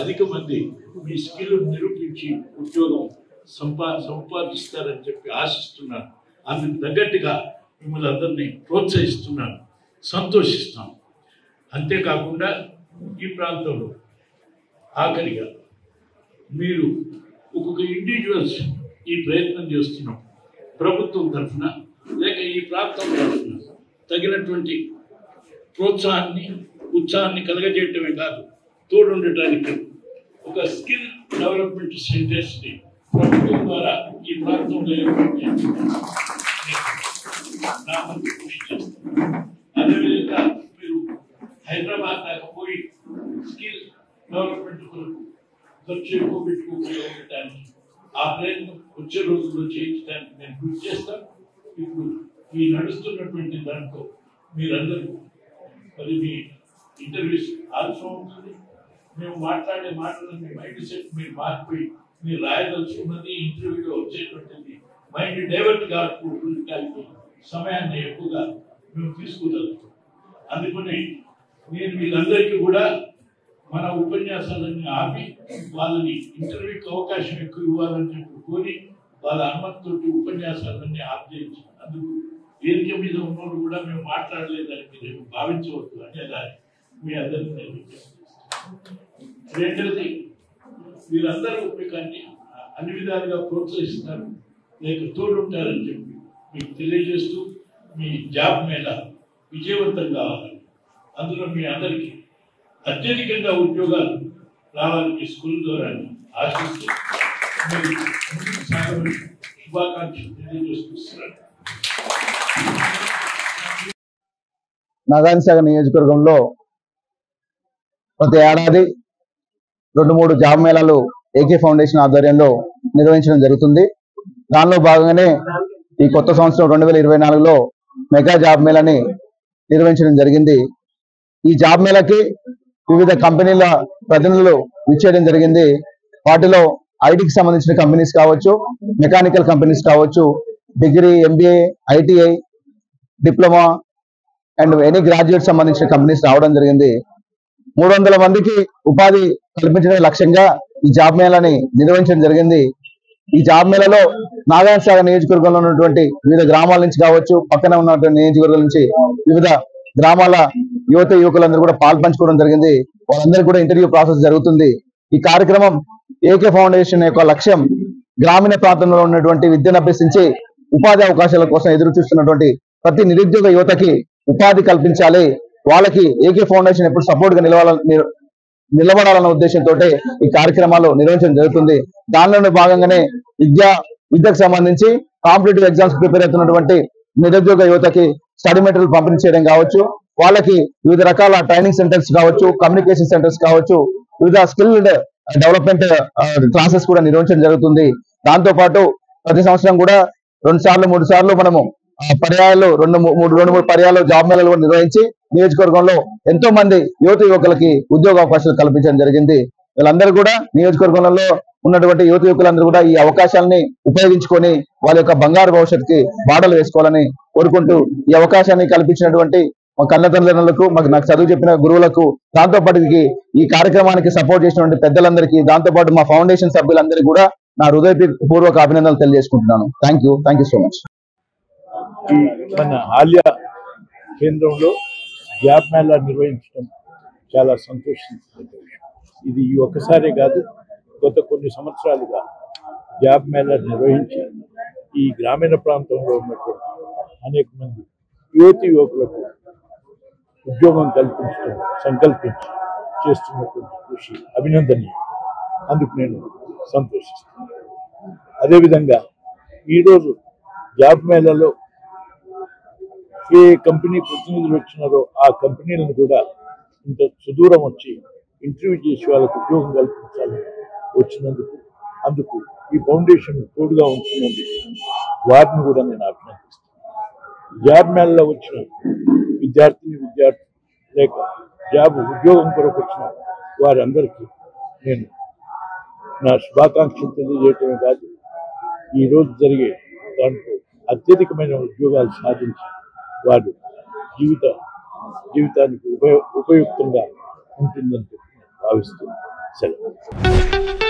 అధిక మంది మీ స్కిల్ నిరూపించి ఉద్యోగం సంపాదిస్తారని చెప్పి ఆశిస్తున్నాను. అందుకు తగ్గట్టుగా మిమ్మల్ని అందరినీ ప్రోత్సహిస్తున్నాను, సంతోషిస్తాను. అంతేకాకుండా ఈ ప్రాంతంలో ఆఖరిగా మీరు ఒక్కొక్క ఇండివిజువల్స్ ఈ ప్రయత్నం చేస్తున్నాం, ప్రభుత్వం తరఫున లేక ఈ ప్రాంతం తరఫున తగినటువంటి ప్రోత్సాహాన్ని ఉత్సాహాన్ని కలగజేయటమే కాదు, తోడుండటానికి ఒక స్కిల్ డెవలప్మెంట్ సెంటర్స్ని ప్రభుత్వం ద్వారా ఈ ప్రాంతంలో కృషి చేస్తాం. అదేవిధంగా మీరు హైదరాబాద్ దాకా పోయి స్కిల్ డెవలప్మెంట్ కొరకు ఖర్చు ఎక్కువ పెట్టుకోగలగడానికి ఆ ప్రయత్నం వచ్చే రోజుల్లో చేయించడానికి నేను కృషి చేస్తాను. ఇప్పుడు ఈ నడుస్తున్నటువంటి దాంట్లో మీరందరూ మరి మీ ఇంటర్వ్యూస్ ఆల్సో ఉంటుంది. మేము మాట్లాడే మాటలని మైండ్ సెట్ మీరు మారిపోయి మీరు రాయదలుచుకున్నది ఇంటర్వ్యూలో వచ్చేటువంటిది మైండ్ డైవర్ట్ కాకపోవడానికి సమయాన్ని ఎక్కువగా మేము తీసుకోగలుగుతాం. అందుకని నేను వీళ్ళందరికీ కూడా మన ఉపన్యాసాలన్నీ ఆపి వాళ్ళని ఇంటర్వ్యూకి అవకాశం ఎక్కువ ఇవ్వాలని చెప్పి కోరి వాళ్ళ అనుమతితోటి ఉపన్యాసాలన్నీ ఆపేయించి, అందుకు వేదిక మీద ఉన్నోళ్ళు కూడా మేము మాట్లాడలేదని మీరు భావించవద్దు అనేదాన్ని మీ అందరినీ నేను విజ్ఞప్తి. రెండవది, మీరందరూ మీకు అన్ని విధాలుగా ప్రోత్సహిస్తారు, లేక తోడుంటారని చెప్పి మీకు తెలియజేస్తూ మీ జాబ్ మీద విజయవంతం కావాలని, అందులో మీ అందరికీ అత్యధికంగా ఉద్యోగాలు రావాలని మీ స్కూల్ ద్వారా ఆశిస్తూ మీరు ముందుకు సాగమని శుభాకాంక్షలు తెలియజేస్తున్నాను. నాగార్జునసాగర్ నియోజకవర్గంలో ప్రతి ఏడాది 2-3 జాబ్ మేళాలు ఏకే ఫౌండేషన్ ఆధ్వర్యంలో నిర్వహించడం జరుగుతుంది. దానిలో భాగంగానే ఈ కొత్త సంవత్సరం 2024లో మెగా జాబ్ మేళాని నిర్వహించడం జరిగింది. ఈ జాబ్ మేళకి వివిధ కంపెనీల ప్రతినిధులు విచ్చేయడం జరిగింది. వాటిలో ఐటీకి సంబంధించిన కంపెనీస్ కావచ్చు, మెకానికల్ కంపెనీస్ కావచ్చు, degree, MBA, ITI, diploma and any graduate సంబంధించిన కంపెనీస్ రావడం జరిగింది. 300 మందికి ఉపాధి కల్పించడం లక్ష్యంగా ఈ జాబ్ మేళాని నిర్వహించడం జరిగింది. ఈ జాబ్ మేళాలో నాగార్జునసాగర్ నియోజకవర్గంలో ఉన్నటువంటి వివిధ గ్రామాల నుంచి కావచ్చు, పక్కన ఉన్నటువంటి నియోజకవర్గాల నుంచి వివిధ గ్రామాల యువత యువకులందరూ కూడా పాల్పంచుకోవడం జరిగింది. వాళ్ళందరికీ కూడా ఇంటర్వ్యూ ప్రాసెస్ జరుగుతుంది. ఈ కార్యక్రమం ఏకే ఫౌండేషన్ యొక్క లక్ష్యం గ్రామీణ ప్రాంతంలో ఉన్నటువంటి విద్యను అభ్యసించి ఉపాధి అవకాశాల కోసం ఎదురు చూస్తున్నటువంటి ప్రతి నిరుద్యోగ యువతకి ఉపాధి కల్పించాలి, వాళ్ళకి ఏకే ఫౌండేషన్ ఎప్పుడు సపోర్ట్ గా నిలబడాలన్న ఉద్దేశంతో ఈ కార్యక్రమాలు నిర్వహించడం జరుగుతుంది. దానిలో భాగంగానే విద్యకు సంబంధించి కాంపిటేటివ్ ఎగ్జామ్స్ ప్రిపేర్ అవుతున్నటువంటి నిరుద్యోగ యువతకి స్టడీ మెటీరియల్ పంపిణీ చేయడం కావచ్చు, వాళ్ళకి వివిధ రకాల ట్రైనింగ్ సెంటర్స్ కావచ్చు, కమ్యూనికేషన్ సెంటర్స్ కావచ్చు, వివిధ స్కిల్ డెవలప్మెంట్ క్లాసెస్ కూడా నిర్వహించడం జరుగుతుంది. దాంతో పాటు ప్రతి సంవత్సరం కూడా 2 సార్లు 3 సార్లు మనము పర్యాయాలు 2-3 పర్యాయాలు జాబ్ మేళాలు కూడా నిర్వహించి నియోజకవర్గంలో ఎంతో మంది యువత యువకులకి ఉద్యోగ అవకాశాలు కల్పించడం జరిగింది. వీళ్ళందరూ కూడా నియోజకవర్గంలో ఉన్నటువంటి యువత యువకులందరూ కూడా ఈ అవకాశాలని ఉపయోగించుకొని వాళ్ళ యొక్క బంగారు భవిష్యత్తుకి బాటలు వేసుకోవాలని కోరుకుంటూ ఈ అవకాశాన్ని కల్పించినటువంటి మా కన్నతల్లిదండ్రులకు, నాకు చదువు చెప్పిన గురువులకు, దాంతో పాటు ఈ కార్యక్రమానికి సపోర్ట్ చేసినటువంటి పెద్దలందరికీ, దాంతో పాటు మా ఫౌండేషన్ సభ్యులందరికీ కూడా నా హృదయపూర్వక అభినందనలు తెలియజేసుకుంటున్నాను. Thank you so much. మన ఆలియా కేంద్రంలో జాబ్ మేళా నిర్వహించడం చాలా సంతోషించే విషయం. ఇది ఒక్కసారే కాదు, గత కొన్ని సంవత్సరాలుగా జాబ్ మేళా నిర్వహించి ఈ గ్రామీణ ప్రాంతంలో ఉన్నటువంటి అనేక మంది యువకులకు ఉద్యోగం సంకల్పించి చేస్తున్నటువంటి కృషి అభినందనీయం. అందుకు నేను సంతోషిస్తాను. అదేవిధంగా ఈరోజు జాబ్ మేళాలో ఏ కంపెనీ ప్రతినిధులు వచ్చినారో ఆ కంపెనీలను కూడా ఇంత సుదూరం వచ్చి ఇంటర్వ్యూ చేసి వాళ్ళకు ఉద్యోగం కల్పించాలని అందుకు ఈ ఫౌండేషన్ తోడుగా ఉంటున్నందుకు వారిని కూడా నేను అభినందిస్తాను. జాబ్ మేళలో వచ్చిన విద్యార్థి లేక ఉద్యోగం కొరకు వచ్చిన వారందరికీ నేను నా శుభాకాంక్షలు తెలియజేయటమే కాదు, ఈరోజు జరిగే దాంట్లో అత్యధికమైన ఉద్యోగాలు సాధించి వారు జీవితానికి ఉపయుక్తంగా ఉంటుందని చెప్పి నేను భావిస్తూ సెలవు.